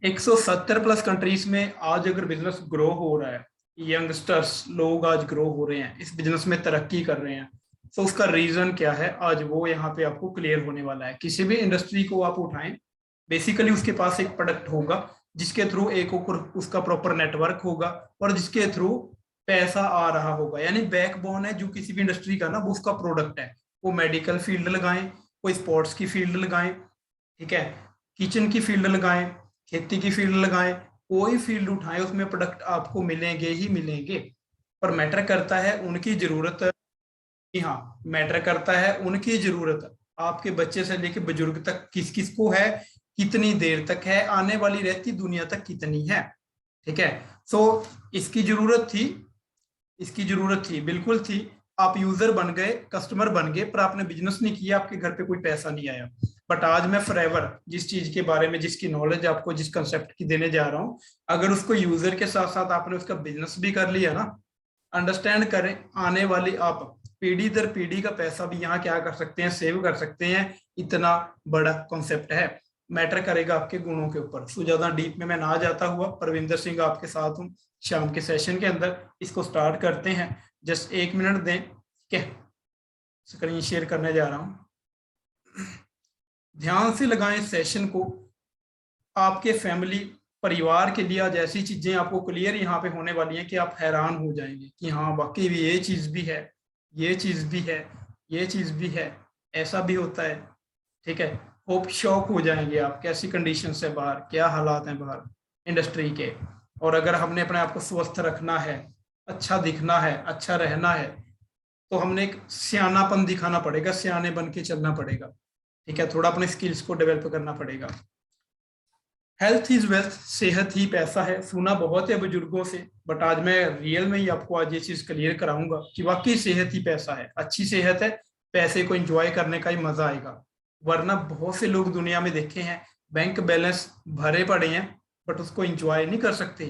170 plus countries में आज अगर बिजनेस ग्रो हो रहा है, यंगस्टर्स लोग आज ग्रो हो रहे हैं, इस बिजनेस में तरक्की कर रहे हैं, तो उसका रीजन क्या है आज वो यहाँ पे आपको क्लियर होने वाला है। किसी भी इंडस्ट्री को आप उठाएं, बेसिकली उसके पास एक प्रोडक्ट होगा जिसके थ्रू एक उसका प्रॉपर नेटवर्क होगा और जिसके थ्रू पैसा आ रहा होगा। यानी बैकबोन है जो किसी भी इंडस्ट्री का ना, वो उसका प्रोडक्ट है। वो मेडिकल फील्ड लगाएं, कोई स्पोर्ट्स की फील्ड लगाएं, ठीक है, किचन की फील्ड लगाएं, खेती की फील्ड लगाएं, कोई फील्ड उठाएं, उसमें प्रोडक्ट आपको मिलेंगे ही मिलेंगे। पर मैटर करता है उनकी जरूरत। जी हाँ, मैटर करता है उनकी जरूरत। आपके बच्चे से लेकर बुजुर्ग तक किस किस को है, कितनी देर तक है, आने वाली रहती दुनिया तक कितनी है। ठीक है। सो इसकी जरूरत थी, इसकी जरूरत थी, बिल्कुल थी। आप यूजर बन गए, कस्टमर बन गए, पर आपने बिजनेस नहीं किया, आपके घर पे कोई पैसा नहीं आया। बट आज मैं फॉरएवर जिस चीज के बारे में, जिसकी नॉलेज आपको, जिस कंसेप्ट की देने जा रहा हूं, अगर उसको यूजर के साथ साथ आपने उसका बिजनेस भी कर लिया ना, अंडरस्टैंड करें, आने वाली आप पीढ़ी दर पीढ़ी का पैसा भी यहाँ क्या कर सकते हैं, सेव कर सकते हैं। इतना बड़ा कॉन्सेप्ट है। मैटर करेगा आपके गुणों के ऊपर। सो ज्यादा डीप में मैं ना जाता हुआ, परविंदर सिंह आपके साथ हूँ शाम के सेशन के अंदर। इसको स्टार्ट करते हैं। जस्ट 1 मिनट दें, ठीक है। स्क्रीन शेयर करने जा रहा हूं। ध्यान से लगाएं सेशन को। आपके फैमिली परिवार के लिए आज ऐसी चीजें आपको क्लियर यहाँ पे होने वाली हैं कि आप हैरान हो जाएंगे कि हाँ वाकई भी ये चीज भी है, ये चीज भी है, ये चीज भी है, ऐसा भी होता है। ठीक है। होप शॉक हो जाएंगे आप, कैसी कंडीशन है बाहर, क्या हालात हैं बाहर इंडस्ट्री के। और अगर हमने अपने आप को स्वस्थ रखना है, अच्छा दिखना है, अच्छा रहना है, तो हमने एक सियानापन दिखाना पड़ेगा, सियाने बन के चलना पड़ेगा। ठीक है। थोड़ा अपने स्किल्स को डेवलप करना पड़ेगा। हेल्थ इज वेल्थ, सेहत ही पैसा है। सुना बहुत है बुजुर्गों से, बट आज मैं रियल में ही आपको आज ये चीज क्लियर कराऊंगा कि वाकई सेहत ही पैसा है। अच्छी सेहत है, पैसे को एंजॉय करने का ही मजा आएगा। वरना बहुत से लोग दुनिया में देखे हैं, बैंक बैलेंस भरे पड़े हैं, बट उसको एंजॉय नहीं कर सकते।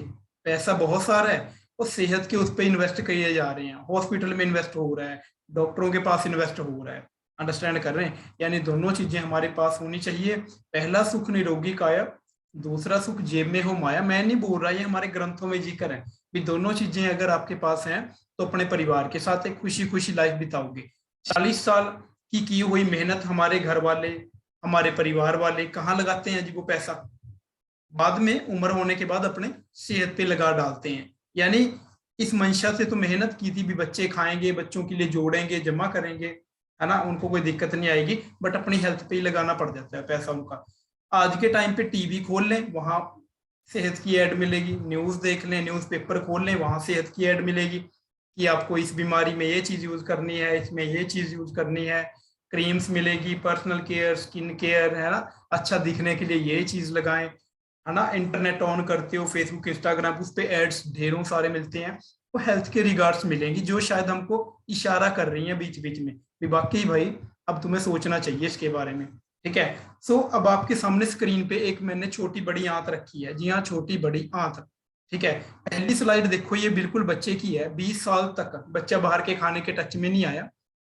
पैसा बहुत सारा है, और सेहत के उस पर इन्वेस्ट किए जा रहे हैं, हॉस्पिटल में इन्वेस्ट हो रहा है, डॉक्टरों के पास इन्वेस्ट हो रहा है। अंडरस्टैंड कर रहे हैं? यानी दोनों चीजें हमारे पास होनी चाहिए। पहला सुख निरोगी काया, दूसरा सुख जेब में हो माया। मैं नहीं बोल रहा, ये हमारे ग्रंथों में जिक्र है भी दोनों चीजें अगर आपके पास हैं तो अपने परिवार के साथ एक खुशी खुशी लाइफ बिताओगे। 40 साल की हुई मेहनत हमारे घर वाले, हमारे परिवार वाले कहाँ लगाते हैं जी वो पैसा? बाद में उम्र होने के बाद अपने सेहत पे लगा डालते हैं। यानी इस मंशा से तो मेहनत की थी भी बच्चे खाएंगे, बच्चों के लिए जोड़ेंगे, जमा करेंगे, है ना, उनको कोई दिक्कत नहीं आएगी, बट अपनी हेल्थ पे ही लगाना पड़ जाता है पैसा उनका। आज के टाइम पे टीवी खोल लें, वहां सेहत की एड मिलेगी। न्यूज देख लें, न्यूज़पेपर खोल लें, वहां सेहत की एड मिलेगी कि आपको इस बीमारी में ये चीज यूज करनी है, इसमें ये चीज यूज करनी है। क्रीम्स मिलेगी, पर्सनल केयर, स्किन केयर, है ना, अच्छा दिखने के लिए ये चीज लगाएं, है ना। इंटरनेट ऑन करते हो, फेसबुक, इंस्टाग्राम, उस पे एड्स ढेरों सारे मिलते हैं। वो हेल्थ के रिगार्ड्स मिलेंगी जो शायद हमको इशारा कर रही हैं बीच बीच में भी वाकई भाई अब तुम्हें सोचना चाहिए इसके बारे में। ठीक है। सो अब आपके सामने स्क्रीन पे एक मैंने छोटी बड़ी आंत रखी है। जी हाँ, छोटी बड़ी आंत। ठीक है। पहली स्लाइड देखो, ये बिल्कुल बच्चे की है। 20 साल तक बच्चा बाहर के खाने के टच में नहीं आया।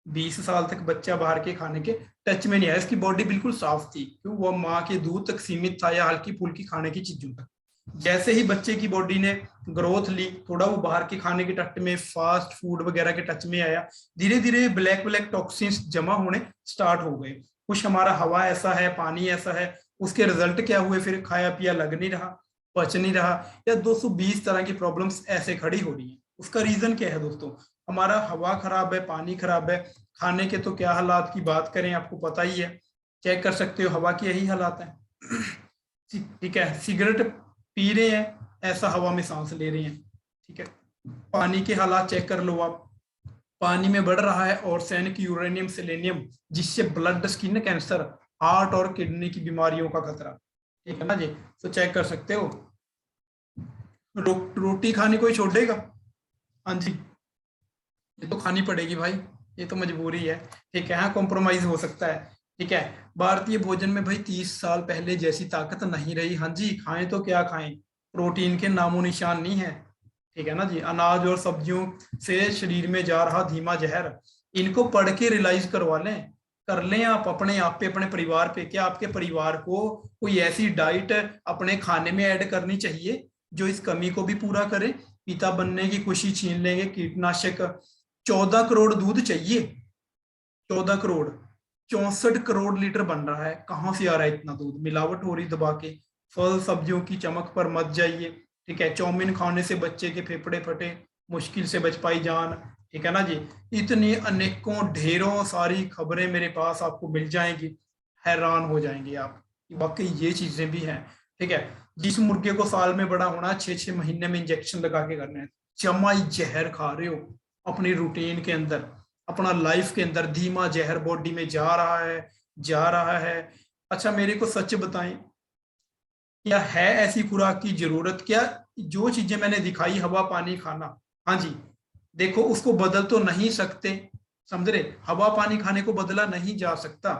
20 साल तक बच्चा बाहर के खाने के टच में नहीं आया। इसकी बॉडी बिल्कुल साफ थी, क्यों? वो माँ के दूध तक सीमित था या हल्की फुल्की खाने की चीजों तक। जैसे ही बच्चे की बॉडी ने ग्रोथ ली, थोड़ा वो बाहर के खाने के टच में, फास्ट फूड वगैरह के टच में आया, धीरे धीरे ब्लैक ब्लैक टॉक्सिन्स जमा होने स्टार्ट हो गए। कुछ हमारा हवा ऐसा है, पानी ऐसा है, उसके रिजल्ट क्या हुए? फिर खाया पिया लग नहीं रहा, पच नहीं रहा, या 220 तरह की प्रॉब्लम्स ऐसे खड़ी हो रही है। उसका रीजन क्या है दोस्तों? हमारा हवा खराब है, पानी खराब है। खाने के तो क्या हालात की बात करें, आपको पता ही है, चेक कर सकते हो, हवा के यही हालात हैं। ठीक है। सिगरेट पी रहे हैं, ऐसा हवा में सांस ले रहे हैं। ठीक है। पानी के हालात चेक कर लो आप, पानी में बढ़ रहा है ऑर्सेनिक, यूरेनियम, सेलेनियम, जिससे ब्लड, स्किन कैंसर, हार्ट और किडनी की बीमारियों का खतरा। ठीक है ना जी? तो चेक कर सकते हो। रोटी खानी कोई छोड़ेगा? हाँ जी, ये तो खानी पड़ेगी भाई, ये तो मजबूरी है। ठीक है। हाँ, कॉम्प्रोमाइज हो सकता है। ठीक है। भारतीय भोजन में भाई 30 साल पहले जैसी ताकत नहीं रही। हाँ जी, खाएं तो क्या खाएं, प्रोटीन के नामो निशान नहीं है। ठीक है ना जी? अनाज और सब्जियों से शरीर में जा रहा धीमा जहर, इनको पढ़ के रियलाइज करवा लें। कर लें आप अपने आप पे, अपने परिवार पे। क्या आपके परिवार को कोई ऐसी डाइट अपने खाने में ऐड करनी चाहिए जो इस कमी को भी पूरा करे? पिता बनने की खुशी छीन लेंगे, कीटनाशक। 14 करोड़ दूध चाहिए, 14 करोड़, 64 करोड़ लीटर बन रहा है। कहाँ से आ रहा है इतना दूध? मिलावट हो रही दबा के। फल सब्जियों की चमक पर मत जाइए, ठीक है। चाउमीन खाने से बच्चे के फेफड़े फटे, मुश्किल से बच पाई जान, ठीक है ना जी। इतनी अनेकों ढेरों सारी खबरें मेरे पास आपको मिल जाएंगी, हैरान हो जाएंगे आप कि वाकई ये चीजें भी हैं, ठीक है। जिस मुर्गे को साल में बड़ा होना, 6-6 महीने में इंजेक्शन लगा के करना है, जमाई जहर खा रहे हो अपनी रूटीन के अंदर, अपना लाइफ के अंदर। धीमा जहर बॉडी में जा रहा है, जा रहा है। अच्छा मेरे को सच बताएं, क्या है ऐसी खुराक की जरूरत? क्या जो चीजें मैंने दिखाई, हवा पानी खाना, हाँ जी, देखो उसको बदल तो नहीं सकते, समझ रहे? हवा पानी खाने को बदला नहीं जा सकता,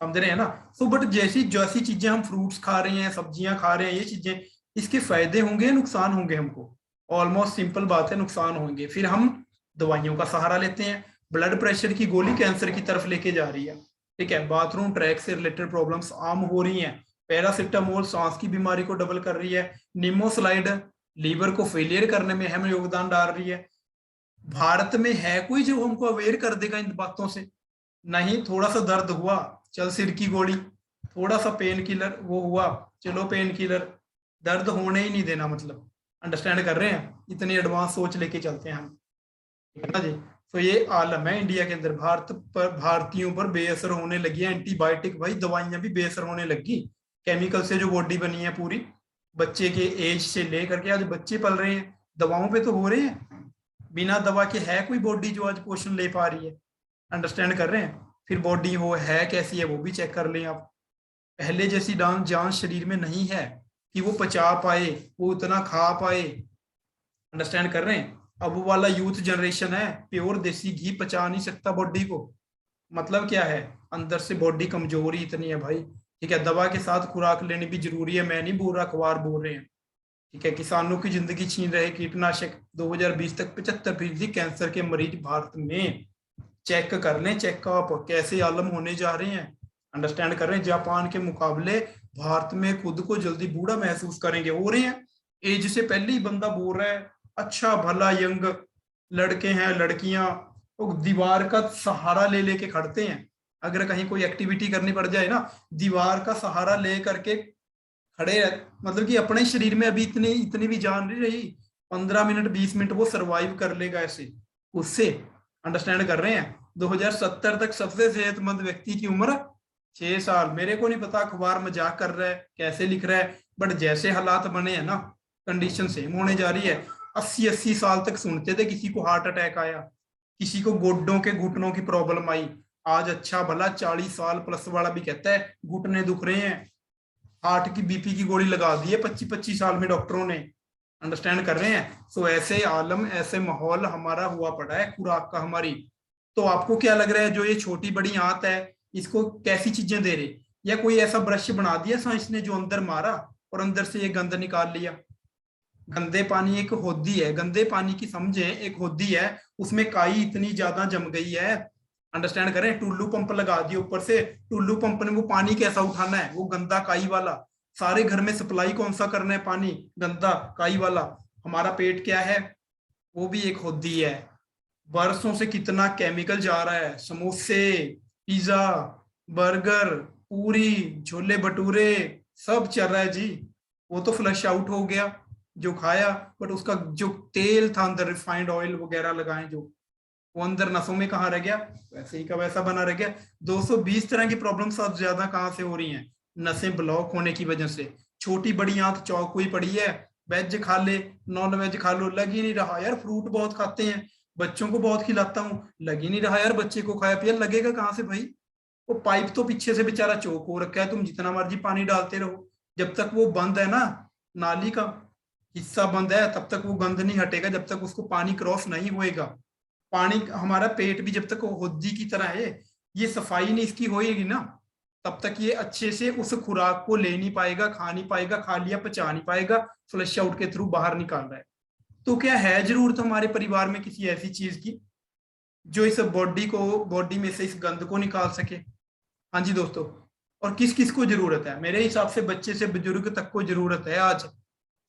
समझ रहे हैं ना। तो बट जैसी जैसी चीजें हम फ्रूट्स खा रहे हैं, सब्जियां खा रहे हैं, ये चीजें, इसके फायदे होंगे नुकसान होंगे? हमको ऑलमोस्ट सिंपल बात है, नुकसान होंगे। फिर हम दवाइयों का सहारा लेते हैं। ब्लड प्रेशर की गोली कैंसर की तरफ लेके जा रही है, ठीक है। बाथरूम ट्रैक से रिलेटेड प्रॉब्लम्स आम हो रही हैं। पैरासिटामोल सांस की बीमारी को डबल कर रही है। निमोसलाइड लीवर को फेलियर करने में अहम योगदान डाल रही है। भारत में है कोई जो हमको अवेयर कर देगा इन बातों से? नहीं। थोड़ा सा दर्द हुआ, चल सिर की गोली, थोड़ा सा पेन किलर, वो हुआ, चलो पेन किलर। दर्द होने ही नहीं देना, मतलब अंडरस्टैंड कर रहे हैं? इतनी एडवांस सोच लेके चलते हैं हम, ठीक है ना जी। तो ये आलम है इंडिया के अंदर। भारत पर, भारतीयों पर बेअसर होने लगी है एंटीबायोटिक, भाई दवाइयां भी बेअसर होने लगी। केमिकल से जो बॉडी बनी है पूरी, बच्चे के एज से लेकर के आज बच्चे पल रहे हैं, दवाओं पे तो हो रहे हैं। बिना दवा के है कोई बॉडी जो आज पोषण ले पा रही है? अंडरस्टैंड कर रहे हैं? फिर बॉडी वो है कैसी है वो भी चेक कर लें आप। पहले जैसी डांस जान शरीर में नहीं है कि वो पचा पाए, वो उतना खा पाए। अंडरस्टैंड कर रहे हैं? अब वाला यूथ जनरेशन है, प्योर देसी घी पचा नहीं सकता बॉडी को। मतलब क्या है? अंदर से बॉडी कमजोरी इतनी है भाई, ठीक है। दवा के साथ खुराक लेनी भी जरूरी है, मैं नहीं बोल रहा, अखबार बोल रहे हैं, ठीक है। किसानों की जिंदगी छीन रहे कीटनाशक। 2020 तक 75% कैंसर के मरीज भारत में। चेक कर लें, चेकअप कैसे आलम होने जा रहे हैं। अंडरस्टैंड कर रहे हैं? जापान के मुकाबले भारत में खुद को जल्दी बूढ़ा महसूस करेंगे, हो रहे हैं। एज से पहले ही बंदा बोल रहा है, अच्छा भला यंग लड़के हैं लड़कियां, वो दीवार का सहारा ले लेके खड़ते हैं। अगर कहीं कोई एक्टिविटी करनी पड़ जाए ना, दीवार का सहारा ले करके खड़े हैं। मतलब कि अपने शरीर में अभी इतनी इतनी भी जान नहीं रही, 15 मिनट 20 मिनट वो सरवाइव कर लेगा ऐसे उससे। अंडरस्टैंड कर रहे हैं? 2070 तक सबसे सेहतमंद व्यक्ति की उम्र 6 साल। मेरे को नहीं पता अखबार मजाक कर रहा है कैसे लिख रहा है, बट जैसे हालात बने हैं ना, कंडीशन सेम होने जा रही है। 80-80 साल तक सुनते थे किसी को हार्ट अटैक आया, किसी को गोड्डों के घुटनों की प्रॉब्लम आई। आज अच्छा भला 40 साल प्लस वाला भी कहता है घुटने दुख रहे हैं, हार्ट की बीपी की गोली लगा दी है 25-25 साल में डॉक्टरों ने। अंडरस्टैंड कर रहे हैं? सो ऐसे आलम, ऐसे माहौल हमारा हुआ पड़ा है खुराक का हमारी। तो आपको क्या लग रहा है जो ये छोटी बड़ी आंत है, इसको कैसी चीजें दे रहे? या कोई ऐसा ब्रश बना दिया साइंस ने जो अंदर मारा और अंदर से ये गंद निकाल लिया? गंदे पानी एक होदी है, गंदे पानी की समझे एक होदी है, उसमें काई इतनी ज्यादा जम गई है। अंडरस्टैंड करें? टुल्लू पंप लगा दिए ऊपर से, टुल्लू पंप ने वो पानी कैसा उठाना है? वो गंदा काई वाला। सारे घर में सप्लाई कौन सा करना है पानी? गंदा काई वाला। हमारा पेट क्या है? वो भी एक होदी है। बरसों से कितना केमिकल जा रहा है, समोसे, पिज्जा, बर्गर, पूरी, छोले भटूरे, सब चल रहा है जी। वो तो फ्लश आउट हो गया जो खाया, बट उसका जो तेल था अंदर, रिफाइंड ऑयल वगैरह लगाए जो, वो अंदर नसों में कहाँ रह गया? वैसे ही का वैसा बना रह गया। 220 तरह की प्रॉब्लम्स अब ज्यादा कहाँ से हो रही हैं? नसें ब्लॉक होने की वजह से। छोटी बड़ी आंत चौक हुई पड़ी है, वेज खा ले, नॉन वेज खा लो, लग ही नहीं रहा यार। फ्रूट बहुत खाते हैं, बच्चों को बहुत खिलाता हूँ, लग ही नहीं रहा यार। बच्चे को खाया पिया लगेगा कहाँ से भाई? वो पाइप तो पीछे से बेचारा चौक हो रखा है, तुम जितना मर्जी पानी डालते रहो, जब तक वो बंद है ना, नाली का हिस्सा बंद है, तब तक वो गंद नहीं हटेगा, जब तक उसको पानी क्रॉस नहीं होएगा। पानी, हमारा पेट भी जब तक होदी की तरह है, ये सफाई नहीं इसकी होएगी ना, तब तक ये अच्छे से उस खुराक को ले नहीं पाएगा, खा नहीं पाएगा, खा लिया पचा नहीं पाएगा, फ्लश आउट के थ्रू बाहर निकाल रहा है। तो क्या है जरूरत हमारे परिवार में किसी ऐसी चीज की जो इस बॉडी को, बॉडी में से इस गंद को निकाल सके? हाँ जी दोस्तों, और किस किस को जरूरत है? मेरे हिसाब से बच्चे से बुजुर्ग तक को जरूरत है आज।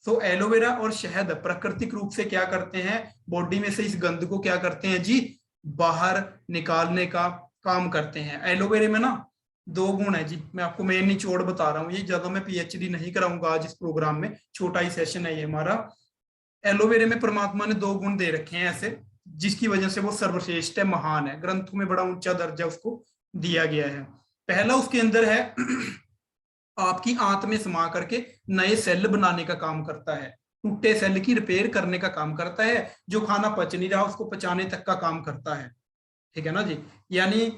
सो एलोवेरा और शहद प्राकृतिक रूप से क्या करते हैं, बॉडी में से इस गंद को क्या करते हैं जी, बाहर निकालने का काम करते हैं। एलोवेरा में ना दो गुण है जी, मैं आपको मेन निचोड़ बता रहा हूँ, ये ज्यादा मैं पीएचडी नहीं कराऊंगा आज इस प्रोग्राम में, छोटा ही सेशन है ये हमारा। एलोवेरा में परमात्मा ने दो गुण दे रखे हैं ऐसे, जिसकी वजह से वो सर्वश्रेष्ठ है, महान है, ग्रंथों में बड़ा ऊंचा दर्जा उसको दिया गया है। पहला उसके अंदर है आपकी आंत में समा करके नए सेल बनाने का काम करता है, टूटे सेल की रिपेयर करने का काम करता है, जो खाना पच नहीं रहा उसको पचाने तक का काम करता है। ठीक है ना जी, यानी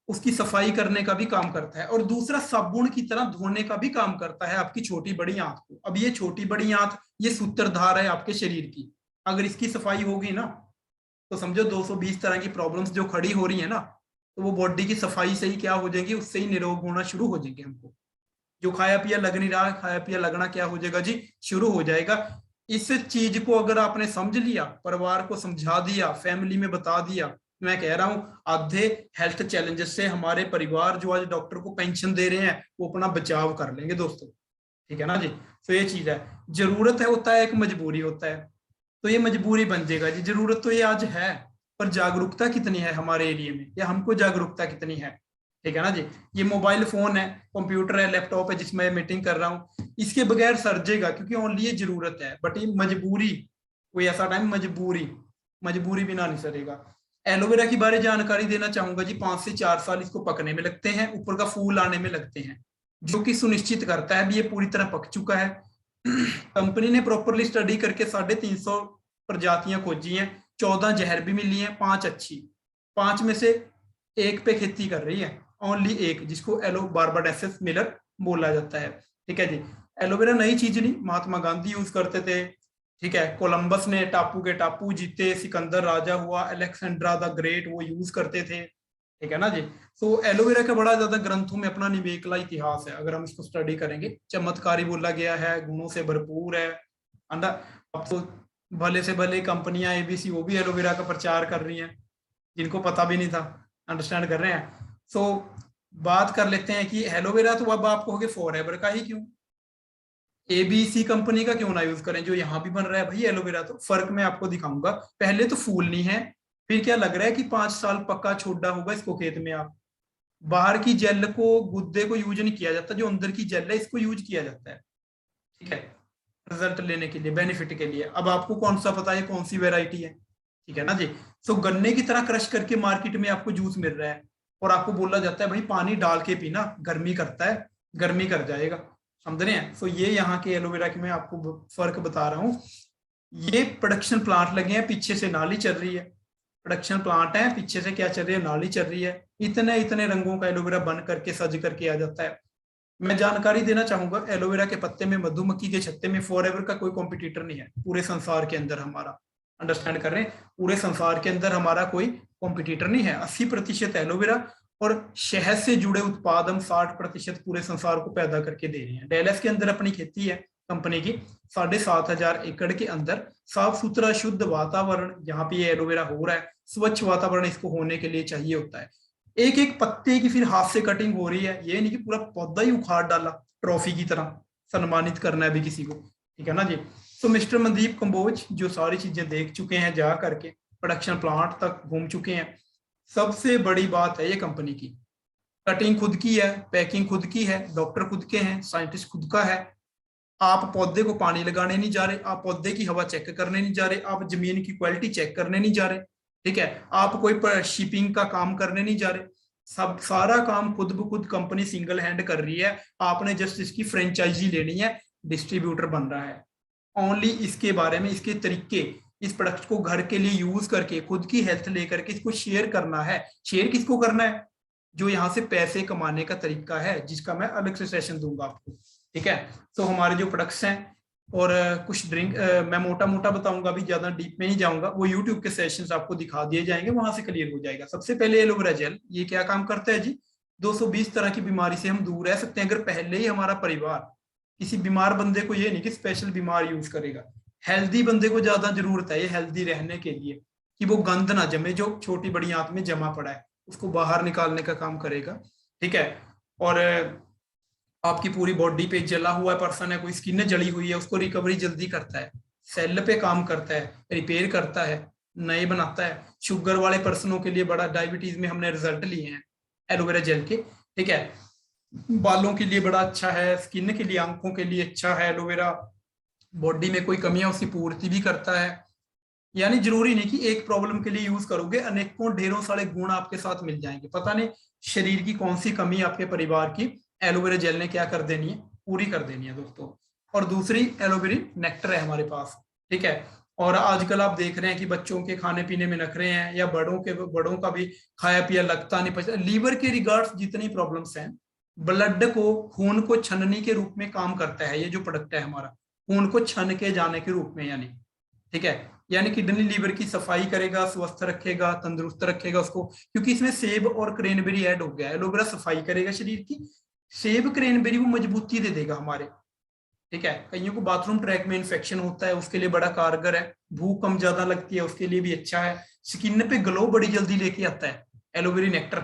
उसकी सफाई करने का भी काम करता है। और दूसरा साबुन की तरह धोने का भी काम करता है आपकी छोटी बड़ी आंत को। अब ये छोटी बड़ी आंत ये सूत्रधार है आपके शरीर की, अगर इसकी सफाई होगी ना तो समझो 220 तरह की प्रॉब्लम्स जो खड़ी हो रही है ना, तो वो बॉडी की सफाई से ही क्या हो जाएगी, उससे ही निरोग होना शुरू हो जाएंगे हमको। जो खाया पिया लग नहीं रहा, खाया पिया लगना क्या हो जाएगा जी, शुरू हो जाएगा। इस चीज को अगर आपने समझ लिया, परिवार को समझा दिया, फैमिली में बता दिया, मैं कह रहा हूं आधे हेल्थ चैलेंजेस से हमारे परिवार जो आज डॉक्टर को पेंशन दे रहे हैं वो अपना बचाव कर लेंगे दोस्तों। ठीक है ना जी, तो ये चीज है, जरूरत है होता है, एक मजबूरी होता है, तो ये मजबूरी बन जाएगा जी। जरूरत तो ये आज है, पर जागरूकता कितनी है हमारे एरिया में, या हमको जागरूकता कितनी है? ठीक है ना जी, ये मोबाइल फोन है, कंप्यूटर है, लैपटॉप है जिसमें मैं मीटिंग कर रहा हूँ, इसके बगैर सरजेगा क्योंकि ओनली ये जरूरत है, बट ये मजबूरी, कोई ऐसा टाइम मजबूरी, मजबूरी बिना नहीं सरेगा। एलोवेरा की बारे जानकारी देना चाहूंगा जी, 5 से 4 साल इसको पकने में लगते हैं, ऊपर का फूल आने में लगते हैं, जो कि सुनिश्चित करता है भी ये पूरी तरह पक चुका है। कंपनी ने प्रॉपरली स्टडी करके 350 प्रजातियां खोजी हैं, 14 जहर भी मिली हैं, 5 अच्छी, 5 में से एक पे खेती कर रही है, ओनली एक, जिसको एलो बारबाडेसिस मिलर बोला जाता है। ठीक है जी, एलोवेरा नई चीज नहीं, महात्मा गांधी यूज करते थे। ठीक है, कोलंबस ने टापू के टापू जीते, सिकंदर राजा हुआ, अलेक्सेंड्रा द ग्रेट वो यूज करते थे। ठीक है ना जी, तो एलोवेरा का बड़ा ज्यादा ग्रंथों में अपना निवेकला इतिहास है, अगर हम इसको स्टडी करेंगे, चमत्कारी बोला गया है, गुणों से भरपूर है। अब तो भले से भले कंपनियां एबीसी वो भी एलोवेरा का प्रचार कर रही हैं, जिनको पता भी नहीं था, अंडरस्टैंड कर रहे हैं। सो बात कर लेते हैं कि एलोवेरा तो अब आप कहोगे फॉरएवर का ही क्यों, एबीसी कंपनी का क्यों ना यूज करें, जो यहाँ भी बन रहा है भाई एलोवेरा। तो फर्क मैं आपको दिखाऊंगा, पहले तो फूल नहीं है, फिर क्या लग रहा है कि 5 साल पक्का छोड़ा होगा इसको खेत में। आप बाहर की जेल को, गुद्दे को यूज नहीं किया जाता, जो अंदर की जेल है इसको यूज किया जाता है। ठीक है, रिजल्ट लेने के लिए, बेनिफिट के लिए। अब आपको कौन सा पता है कौन सी वेराइटी है? ठीक है ना जी, सो गन्ने की तरह क्रश करके मार्केट में आपको जूस मिल रहा है, और आपको बोला जाता है भाई पानी डाल के पीना, गर्मी करता है, गर्मी कर जाएगा। समझ रहे हैं? सो ये यहाँ के एलोवेरा की मैं आपको फर्क बता रहा हूँ। ये प्रोडक्शन प्लांट लगे हैं, पीछे से नाली चल रही है, प्रोडक्शन प्लांट है, पीछे से क्या चल रही है, नाली चल रही है, इतने इतने रंगों का एलोवेरा बन करके सज करके आ जाता है। मैं जानकारी देना चाहूंगा, एलोवेरा के पत्ते में, मधुमक्खी के छत्ते में फॉरएवर का कोई कॉम्पिटिटर नहीं है पूरे संसार के अंदर हमारा। अंडरस्टैंड कर रहे हैं, पूरे संसार के अंदर हमारा कोई कॉम्पिटिटर नहीं है। 80% एलोवेरा और शहद से जुड़े उत्पाद हम 60% पूरे संसार को पैदा करके दे रहे हैं। डेलस के अंदर अपनी खेती है कंपनी की, 7,500 एकड़ के अंदर, साफ सुथरा शुद्ध वातावरण, जहाँ पे ये एलोवेरा हो रहा है, स्वच्छ वातावरण इसको होने के लिए चाहिए होता है। एक एक पत्ते की फिर हाथ से कटिंग हो रही है, ये नहीं कि पूरा पौधा ही उखाड़ डाला ट्रॉफी की तरह, सम्मानित करना है भी किसी को। ठीक है ना जी, तो मिस्टर मनदीप कंबोज जो सारी चीजें देख चुके हैं, जा करके प्रोडक्शन प्लांट तक घूम चुके हैं। सबसे बड़ी बात है ये कंपनी की, कटिंग खुद की है, पैकिंग खुद की है, डॉक्टर खुद के हैं, साइंटिस्ट खुद का है। आप पौधे को पानी लगाने नहीं जा रहे, आप पौधे की हवा चेक करने नहीं जा रहे, आप जमीन की क्वालिटी चेक करने नहीं जा रहे। ठीक है, आप कोई शिपिंग का काम करने नहीं जा रहे, सब सारा काम खुद ब खुद कंपनी सिंगल हैंड कर रही है। आपने जस्ट इसकी फ्रेंचाइजी लेनी है, डिस्ट्रीब्यूटर बन रहा है। ओनली इसके बारे में, इसके तरीके, इस प्रोडक्ट को घर के लिए यूज करके खुद की हेल्थ लेकर के इसको शेयर करना है। शेयर किसको करना है? जो यहाँ से पैसे कमाने का तरीका है, जिसका मैं अलग से सेशन दूंगा आपको। ठीक है, तो हमारे जो प्रोडक्ट्स हैं और कुछ ड्रिंक मैं मोटा मोटा बताऊंगा, अभी ज्यादा डीप में नहीं जाऊंगा, वो यूट्यूब के सेशंस आपको दिखा दिए जाएंगे, वहां से क्लियर हो जाएगा। सबसे पहले एलोवेरा जेल, ये क्या काम करता है जी, 220 तरह की बीमारी से हम दूर रह सकते हैं अगर पहले ही हमारा परिवार किसी बीमार बंदे को, ये नहीं कि स्पेशल बीमार यूज करेगा, हेल्दी बंदे को ज्यादा जरूरत है ये हेल्दी रहने के लिए, कि वो गंद ना जमे जो छोटी बड़ी आंत में जमा पड़ा है, उसको बाहर निकालने का काम करेगा। ठीक है। और आपकी पूरी बॉडी पे जला हुआ पर्सन है, कोई स्किन जली हुई है, उसको रिकवरी जल्दी करता है, सेल पे काम करता है, रिपेयर करता है, नए बनाता है। शुगर वाले पर्सनों के लिए बड़ा, डायबिटीज में हमने रिजल्ट लिए हैं एलोवेरा जेल के। ठीक है। बालों के लिए बड़ा अच्छा है, स्किन के लिए, आंखों के लिए अच्छा है एलोवेरा। बॉडी में कोई कमी है उसकी पूर्ति भी करता है। यानी जरूरी नहीं कि एक प्रॉब्लम के लिए यूज करोगे, अनेकों ढेरों सारे गुण आपके साथ मिल जाएंगे। पता नहीं शरीर की कौन सी कमी आपके परिवार की एलोवेरा जेल ने क्या कर देनी है, पूरी कर देनी है दोस्तों। और दूसरी एलोवेरा नेक्टर है हमारे पास। ठीक है। और आजकल आप देख रहे हैं कि बच्चों के खाने पीने में नखरे हैं, या बड़ों का भी खाया पिया लगता नहीं, पचता। लीवर के रिगार्ड्स जितनी प्रॉब्लम्स हैं, ब्लड को, खून को छननी के रूप में काम करता है ये जो प्रोडक्ट है हमारा, खून को छन के जाने के रूप में यानी। ठीक है। यानी किडनी लीवर की सफाई करेगा, स्वस्थ रखेगा, तंदुरुस्त रखेगा उसको, क्योंकि इसमें सेब और क्रेनबेरी ऐड हो गया है। एलोवेरा सफाई करेगा शरीर की, सेब क्रेनबेरी वो मजबूती दे देगा हमारे। ठीक है। कईयों को बाथरूम ट्रैक में इन्फेक्शन होता है, उसके लिए बड़ा कारगर है। भूख कम ज्यादा लगती है, उसके लिए भी अच्छा है। स्किन पे ग्लो बड़ी जल्दी लेके आता है एलोवेरा नेक्टर,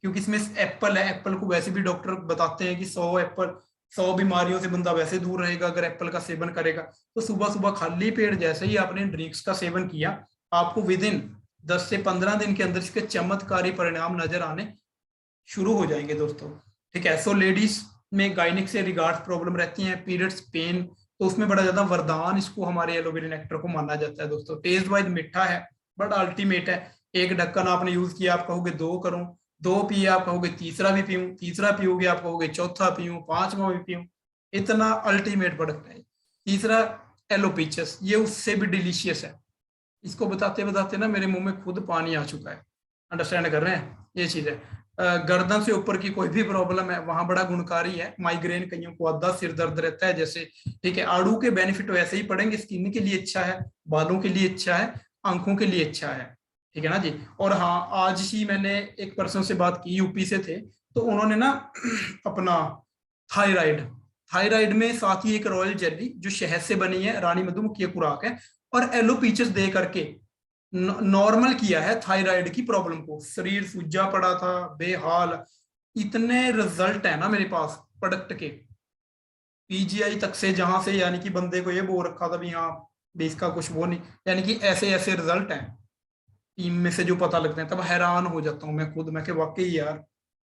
क्योंकि इसमें एप्पल है। एप्पल को वैसे भी डॉक्टर बताते हैं कि 100 बीमारियों से बंदा वैसे दूर रहेगा अगर एप्पल का सेवन करेगा। तो सुबह सुबह खाली पेट जैसे ही आपने ड्रिंक्स का सेवन किया, आपको विद इन 10 से 15 दिन के अंदर इसके चमत्कारी परिणाम नजर आने शुरू हो जाएंगे दोस्तों। ठीक है। सो लेडीज में गायनिक से रिगार्ड्स प्रॉब्लम रहती हैं, पीरियड्स पेन, तो उसमें बड़ा ज्यादा वरदान इसको हमारे एलोवेरा नेक्टर को माना जाता है दोस्तों। टेस्ट वाइज मीठा है, बड़ा अल्टीमेट है। एक ढक्कन आपने यूज किया, आप कहोगे 2 करूं, 2 पिए आप कहोगे तीसरा भी पीऊं, तीसरा पियोगे आप कहोगे चौथा पीऊं, पांचवा भी पीऊं। इतना अल्टीमेट प्रोडक्ट है। तीसरा एलोपीचस, ये उससे भी डिलीशियस है। इसको बताते बताते ना मेरे मुंह में खुद पानी आ चुका है। अंडरस्टैंड कर रहे हैं, ये चीज है। गर्दन से ऊपर की कोई भी प्रॉब्लम है वहां बड़ा गुणकारी है। माइग्रेन, कईयों को आधा सिर दर्द रहता है जैसे। ठीक है। आड़ू के बेनिफिट वैसे ही पड़ेंगे, स्किन के लिए अच्छा है, बालों के लिए अच्छा है, आंखों के लिए अच्छा है। ठीक है ना जी। और हाँ, आज ही मैंने एक पर्सन से बात की, यूपी से थे, तो उन्होंने ना अपना थायराइड, थायराइड में साथ ही एक रॉयल जेली जो शहद से बनी है, रानी मधुमक्खी की खुराक है, और एलोपीचस दे करके नॉर्मल किया है थायराइड की प्रॉब्लम को। शरीर सूजा पड़ा था, बेहाल। इतने रिजल्ट है ना मेरे पास प्रोडक्ट के, पीजीआई तक से, जहां से यानी कि बंदे को ये बोल रखा था भी हाँ भी इसका कुछ वो नहीं, यानी कि ऐसे ऐसे रिजल्ट हैं टीम में से जो पता लगते हैं। तब हैरान हो जाता हूँ मैं खुद, मैं कि वाकई यार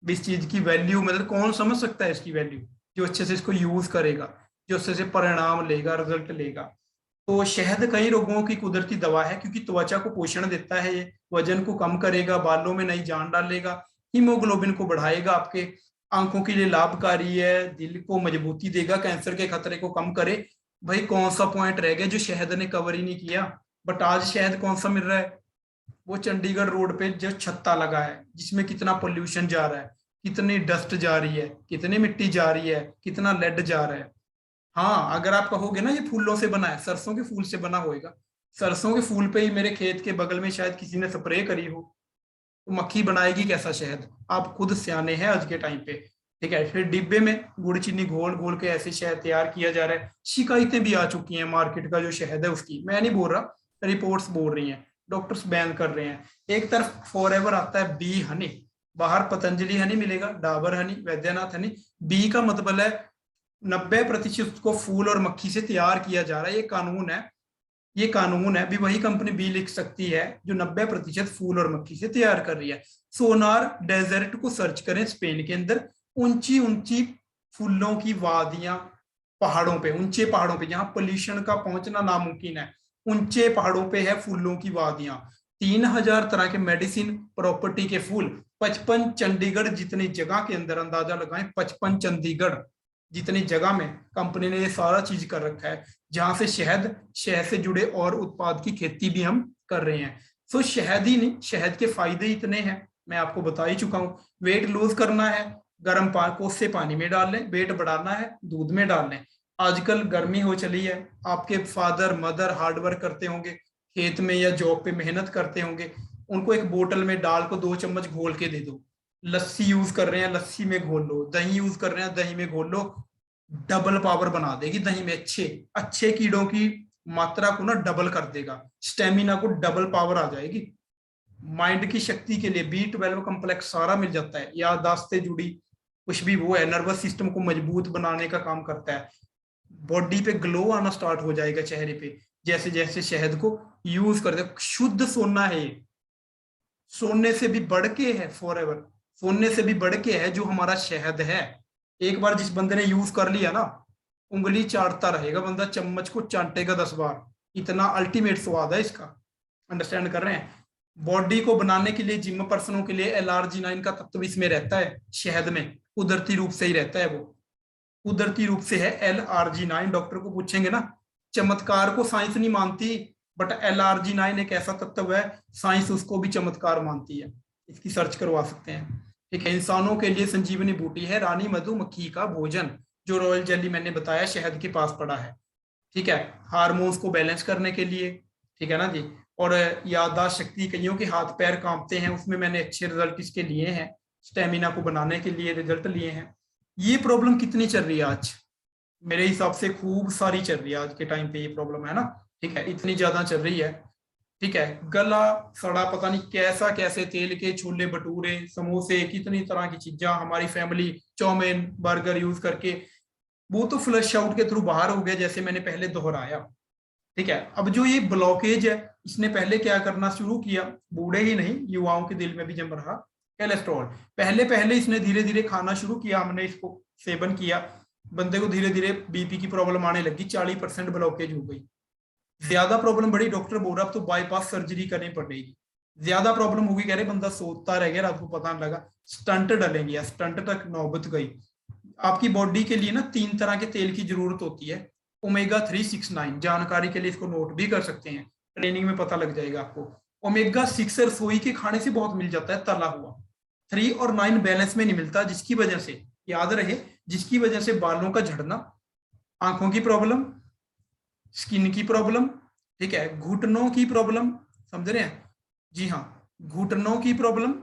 भी इस चीज की वैल्यू, मतलब कौन समझ सकता है इसकी वैल्यू, जो अच्छे से इसको यूज करेगा, जो अच्छे से परिणाम लेगा, रिजल्ट लेगा। तो शहद कई रोगों की कुदरती दवा है, क्योंकि त्वचा को पोषण देता है ये, वजन को कम करेगा, बालों में नई जान डालेगा, हीमोग्लोबिन को बढ़ाएगा, आपके आंखों के लिए लाभकारी है, दिल को मजबूती देगा, कैंसर के खतरे को कम करे। भाई कौन सा पॉइंट रह गया जो शहद ने कवर ही नहीं किया। बट आज शहद कौन सा मिल रहा है, वो चंडीगढ़ रोड पे जो छत्ता लगा है, जिसमें कितना पोल्यूशन जा रहा है, कितनी डस्ट जा रही है, कितनी मिट्टी जा रही है, कितना लेड जा रहा है। हाँ, अगर आप कहोगे ना ये फूलों से बना है, सरसों के फूल से बना होएगा, सरसों के फूल पे ही मेरे खेत के बगल में शायद किसी ने स्प्रे करी हो, तो मक्खी बनाएगी कैसा शहद। आप खुद सियाने हैं आज के टाइम पे। ठीक है। फिर डिब्बे में गुड़ चीनी घोल घोल के ऐसे शहद तैयार किया जा रहा है। शिकायतें भी आ चुकी हैं मार्केट का जो शहद है उसकी, मैं नहीं बोल रहा, रिपोर्ट्स बोल रही हैं, डॉक्टर्स बैन कर रहे हैं। एक तरफ फॉरएवर आता है बी हनी, बाहर पतंजलि हनी मिलेगा, डाबर हनी, वैद्यनाथ हनी। बी का मतलब है 90% को फूल और मक्खी से तैयार किया जा रहा है। ये कानून है, ये कानून है भी, वही कंपनी बी लिख सकती है जो 90% फूल और मक्खी से तैयार कर रही है। सोनार डेजर्ट को सर्च करें, स्पेन के अंदर ऊंची ऊंची फूलों की वादियां, पहाड़ों पे, ऊंचे पहाड़ों पे जहां पोल्यूशन का पहुंचना नामुमकिन है, ऊंचे पहाड़ों पे है फूलों की वादियां। 3000 तरह के मेडिसिन प्रॉपर्टी के फूल, 55 चंडीगढ़ जितनी जगह के अंदर, अंदाजा लगाएं 55 चंडीगढ़ जितनी जगह में कंपनी ने ये सारा चीज कर रखा है, जहां से शहद, शहद से जुड़े और उत्पाद की खेती भी हम कर रहे हैं। सो शहद ही नहीं, शहद के फायदे इतने हैं, मैं आपको बता ही चुका हूँ। वेट लूज करना है, गर्म कोसे पानी में डाल लें। वेट बढ़ाना है, दूध में डाल लें। आजकल गर्मी हो चली है, आपके फादर मदर हार्डवर्क करते होंगे, खेत में या जॉब पे मेहनत करते होंगे, उनको एक बोतल में डाल को 2 चम्मच घोल के दे दो। लस्सी यूज कर रहे हैं, लस्सी में घोल लो। दही यूज कर रहे हैं, दही में घोल लो। डबल पावर बना देगी दही में, अच्छे अच्छे कीड़ों की मात्रा को ना डबल कर देगा, स्टेमिना को डबल पावर आ जाएगी। माइंड की शक्ति के लिए B12 कम्प्लेक्स सारा मिल जाता है, याददाश्त से जुड़ी कुछ भी वो है, नर्वस सिस्टम को मजबूत बनाने का काम करता है, बॉडी पे ग्लो आना स्टार्ट हो जाएगा चेहरे पे जैसे जैसे शहद को यूज करते। शुद्ध सोना है, सोने से भी बढ़ के है, फॉरएवर सोने से भी बढ़ के है जो हमारा शहद है। एक बार जिस बंदे ने यूज कर लिया ना, उंगली चाटता रहेगा बंदा, चम्मच को चाटेगा 10 बार, इतना अल्टीमेट स्वाद है इसका। अंडरस्टैंड कर रहे हैं? बॉडी को बनाने के लिए जिम पर्सनों के लिए L-arginine का तत्व इसमें रहता है, शहद में कुदरती रूप से ही रहता है, वो कुदरती रूप से है L-arginine। डॉक्टर को पूछेंगे ना, चमत्कार को साइंस नहीं मानती, बट L-arginine एक ऐसा तत्व है, साइंस उसको भी चमत्कार मानती है। इसकी सर्च करवा सकते हैं। ठीक है, इंसानों के लिए संजीवनी बूटी है रानी मधुमक्खी का भोजन, जो रॉयल जेली मैंने बताया शहद के पास पड़ा है। ठीक है, हार्मोन्स को बैलेंस करने के लिए, ठीक है ना जी। और याददाश्त शक्ति, कईयों के हाथ पैर कांपते हैं, उसमें मैंने अच्छे रिजल्ट इसके लिए हैं, स्टेमिना को बनाने के लिए रिजल्ट लिए हैं। ये प्रॉब्लम कितनी चल रही है आज? मेरे हिसाब से खूब सारी चल रही है आज के टाइम पे ये प्रॉब्लम, है ना। ठीक है, इतनी ज्यादा चल रही है। ठीक है, गला सड़ा, पता नहीं कैसा कैसे तेल के छोले भटूरे समोसे कितनी तरह की चीजें हमारी फैमिली चाउमीन बर्गर यूज करके, वो तो फ्लश आउट के थ्रू बाहर हो गया, जैसे मैंने पहले दोहराया। ठीक है, अब जो ये ब्लॉकेज है, इसने पहले क्या करना शुरू किया, बूढ़े ही नहीं युवाओं के दिल में भी जम रहा कोलेस्ट्रॉल। पहले पहले इसने धीरे धीरे खाना शुरू किया, हमने इसको सेवन किया, बंदे को धीरे धीरे बीपी की प्रॉब्लम आने लगी, 40% ब्लॉकेज हो गई। ज्यादा प्रॉब्लम बढ़ी, डॉक्टर बोल रहा अब तो बाईपास सर्जरी करनी पड़ेगी। ज्यादा प्रॉब्लम होगी, कह रहे बंदा सोता रह गया, आपको पता नहीं लगा, स्टंट डलेंगे या स्टंट तक नौबत गई। आपकी बॉडी के लिए ना 3 तरह के तेल की जरूरत होती है, ओमेगा 3, 6, 9, जानकारी के लिए इसको नोट भी कर सकते हैं, ट्रेनिंग में पता लग जाएगा आपको। ओमेगा 6 रसोई के खाने से बहुत मिल जाता है, तला हुआ। 3 और 9 बैलेंस में नहीं मिलता, जिसकी वजह से याद रहे, जिसकी वजह से बालों का झड़ना, आंखों की प्रॉब्लम, स्किन की प्रॉब्लम, ठीक है, घुटनों की प्रॉब्लम, समझ रहे हैं? जी हाँ, घुटनों की प्रॉब्लम,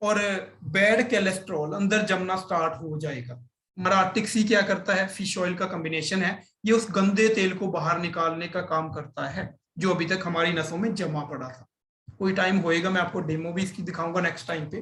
और बैड कोलेस्ट्रॉल अंदर जमना स्टार्ट हो जाएगा। मराटिक सी क्या करता है, फिश ऑयल का कॉम्बिनेशन है, ये उस गंदे तेल को बाहर निकालने का काम करता है, जो अभी तक हमारी नसों में जमा पड़ा था। कोई टाइम होएगा मैं आपको डेमो भी इसकी दिखाऊंगा नेक्स्ट टाइम पे।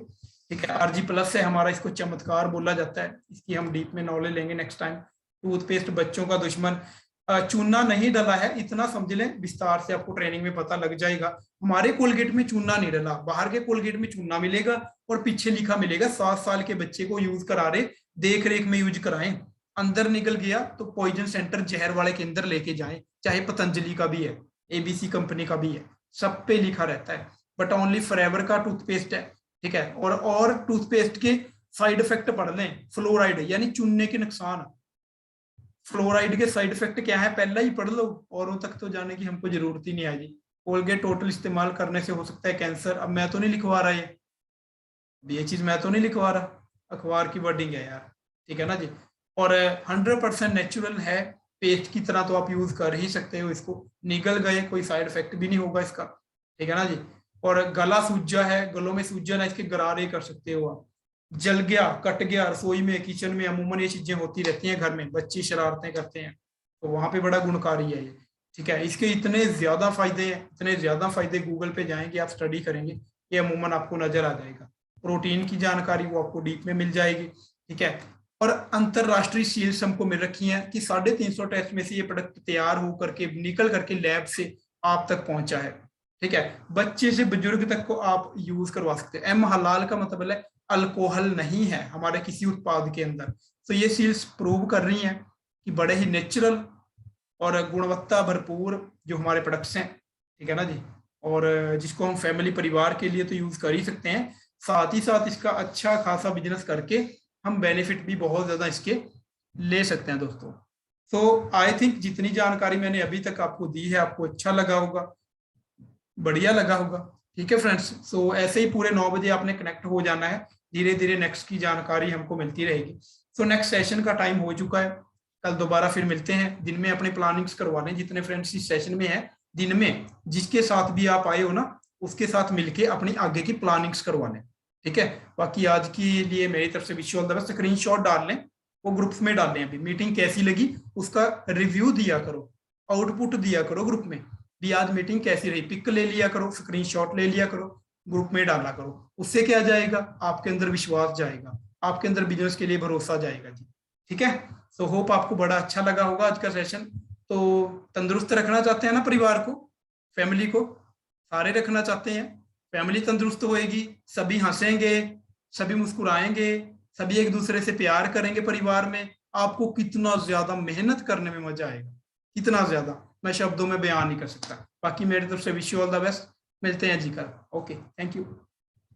ठीक है, RG+ से हमारा इसको चमत्कार बोला जाता है, इसकी हम डीप में नॉलेज लेंगे नेक्स्ट टाइम। टूथपेस्ट बच्चों का दुश्मन, चूना नहीं डला है, इतना समझ लें, विस्तार से आपको ट्रेनिंग में पता लग जाएगा। हमारे कोलगेट में चूना नहीं डला, बाहर के कोलगेट में चूना मिलेगा, और पीछे लिखा मिलेगा 7 साल के बच्चे को यूज करा रहे, देख रेख में यूज कराएं, अंदर निकल गया तो पॉइजन सेंटर जहर वाले के अंदर लेके जाएं, चाहे पतंजलि का भी है, ABC कंपनी का भी है, सब पे लिखा रहता है। बट ओनली फॉरएवर का टूथपेस्ट है। ठीक है, और टूथपेस्ट के साइड इफेक्ट पढ़ लें, फ्लोराइड यानी चूने के नुकसान, फ्लोराइड के साइड इफेक्ट क्या है पहला ही पढ़ लो, औरों तक तो जाने की हमको जरूरत ही नहीं आएगी। कोलगेट टोटल इस्तेमाल करने से हो सकता है कैंसर। अब मैं तो नहीं लिखवा रहा ये चीज मैं तो नहीं लिखवा रहा, अखबार की वर्डिंग है यार, ठीक है ना जी। और 100% नेचुरल है, पेस्ट की तरह तो आप यूज कर ही सकते हो इसको, निगल गए कोई साइड इफेक्ट भी नहीं होगा इसका, ठीक है ना जी। और गला सूजा है, गलों में सूजन है, इसके गरारे कर सकते हो आप। जल गया, कट गया, रसोई में किचन में अमूमन ये चीजें होती रहती हैं, घर में बच्चे शरारतें करते हैं, तो वहां पे बड़ा गुणकारी है ये। ठीक है, इसके इतने ज्यादा फायदे हैं, इतने ज्यादा फायदे, गूगल पे जाएंगे आप, स्टडी करेंगे, ये अमूमन आपको नजर आ जाएगा। प्रोटीन की जानकारी वो आपको डीप में मिल जाएगी। ठीक है, और अंतरराष्ट्रीय सील्स हमको मिल रखी हैं कि 350 टेस्ट में से ये प्रोडक्ट तैयार हो करके निकल करके लैब से आप तक पहुंचा है। ठीक है, बच्चे से बुजुर्ग तक को आप यूज करवा सकते हैं। एम हलाल का मतलब है अल्कोहल नहीं है हमारे किसी उत्पाद के अंदर। तो ये सील्स प्रूव कर रही हैं कि बड़े ही नेचुरल और गुणवत्ता भरपूर जो हमारे प्रोडक्ट्स हैं, ठीक है ना जी, और जिसको हम फैमिली परिवार के लिए तो यूज कर ही सकते हैं, साथ ही साथ इसका अच्छा खासा बिजनेस करके हम बेनिफिट भी बहुत ज्यादा इसके ले सकते हैं दोस्तों। सो आई थिंक जितनी जानकारी मैंने अभी तक आपको दी है आपको अच्छा लगा होगा, बढ़िया लगा होगा। ठीक है फ्रेंड्स, सो ऐसे ही पूरे 9 बजे आपने कनेक्ट हो जाना है, धीरे धीरे नेक्स्ट की जानकारी हमको मिलती रहेगी। सो नेक्स्ट सेशन का टाइम हो चुका है, कल दोबारा फिर मिलते हैं। दिन में अपने प्लानिंग्स करवा लें, जितने फ्रेंड्स इस सेशन में हैं दिन में, जिसके साथ भी आप आए हो ना उसके साथ मिलके अपनी आगे की प्लानिंग्स करवा लें। ठीक है, बाकी आज के लिए मेरी तरफ से wish you all the best. Screenshot डाल लें, वो ग्रुप्स में डाल लें, अभी मीटिंग कैसी लगी उसका रिव्यू दिया करो, आउटपुट दिया करो ग्रुप में भी, आज मीटिंग कैसी रही, पिक ले लिया करो, स्क्रीनशॉट ले लिया करो, ग्रुप में डाला करो। उससे क्या जाएगा, आपके अंदर विश्वास जाएगा, आपके अंदर बिजनेस के लिए भरोसा जाएगा जी। ठीक है, सो होप आपको बड़ा अच्छा लगा होगा आज का सेशन। तो तंदुरुस्त रखना चाहते हैं ना परिवार को, फैमिली को, सारे रखना चाहते हैं। फैमिली तंदुरुस्त होएगी, सभी हंसेंगे, सभी मुस्कुराएंगे, सभी एक दूसरे से प्यार करेंगे परिवार में, आपको कितना ज्यादा मेहनत करने में मजा आएगा, कितना ज्यादा मैं शब्दों में बयान नहीं कर सकता। बाकी मेरी तरफ से wish you all the best. मिलते हैं जी कल। Okay, thank you.